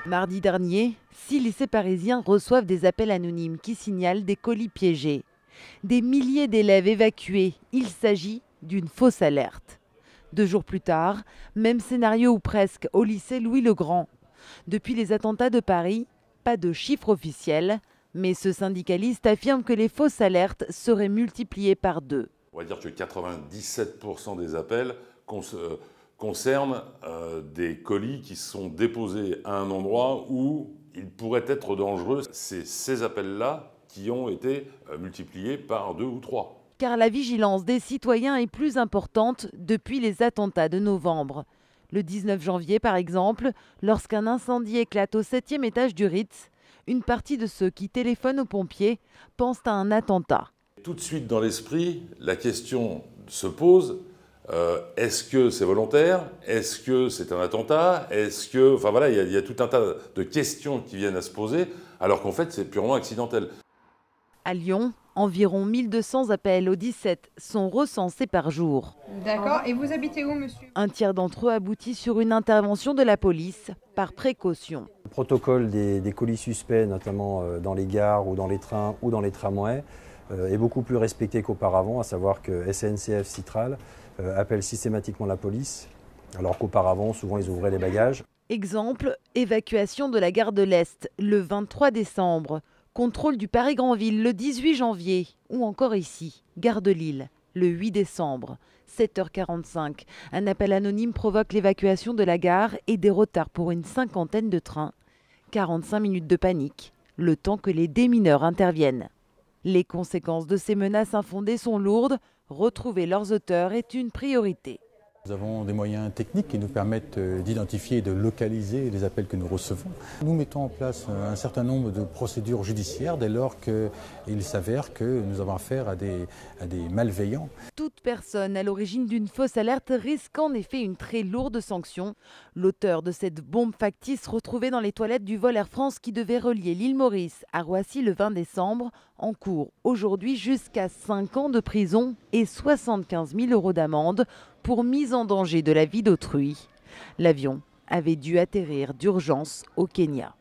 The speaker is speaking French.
Mardi dernier, 6 lycées parisiens reçoivent des appels anonymes qui signalent des colis piégés. Des milliers d'élèves évacués. Il s'agit d'une fausse alerte. 2 jours plus tard, même scénario ou presque au lycée Louis-le-Grand. Depuis les attentats de Paris, pas de chiffre officiel, mais ce syndicaliste affirme que les fausses alertes seraient multipliées par 2. On va dire que 97% des appels concernent des colis qui sont déposés à un endroit où ils pourraient être dangereux. C'est ces appels-là qui ont été multipliés par 2 ou 3. Car la vigilance des citoyens est plus importante depuis les attentats de novembre. Le 19 janvier, par exemple, lorsqu'un incendie éclate au 7e étage du Ritz, une partie de ceux qui téléphonent aux pompiers pensent à un attentat. Tout de suite dans l'esprit, la question se pose, est-ce que c'est volontaire? Est-ce que c'est un attentat? Enfin voilà, il y a tout un tas de questions qui viennent à se poser, alors qu'en fait c'est purement accidentel. À Lyon, environ 1200 appels au 17 sont recensés par jour. D'accord. Et vous habitez où, monsieur? Un tiers d'entre eux aboutit sur une intervention de la police par précaution. Le protocole des colis suspects, notamment dans les gares ou dans les trains ou dans les tramways, est beaucoup plus respecté qu'auparavant, à savoir que SNCF Citral appelle systématiquement la police, alors qu'auparavant, souvent, ils ouvraient les bagages. Exemple, évacuation de la gare de l'Est le 23 décembre. Contrôle du Paris-Granville le 18 janvier, ou encore ici, gare de Lille, le 8 décembre, 7h45. Un appel anonyme provoque l'évacuation de la gare et des retards pour une cinquantaine de trains. 45 minutes de panique, le temps que les démineurs interviennent. Les conséquences de ces menaces infondées sont lourdes. Retrouver leurs auteurs est une priorité. Nous avons des moyens techniques qui nous permettent d'identifier et de localiser les appels que nous recevons. Nous mettons en place un certain nombre de procédures judiciaires dès lors qu'il s'avère que nous avons affaire à des malveillants. Toute personne à l'origine d'une fausse alerte risque en effet une très lourde sanction. L'auteur de cette bombe factice retrouvée dans les toilettes du vol Air France qui devait relier l'île Maurice à Roissy le 20 décembre encourt aujourd'hui jusqu'à 5 ans de prison et 75 000 € d'amende pour mise en danger de la vie d'autrui. L'avion avait dû atterrir d'urgence au Kenya.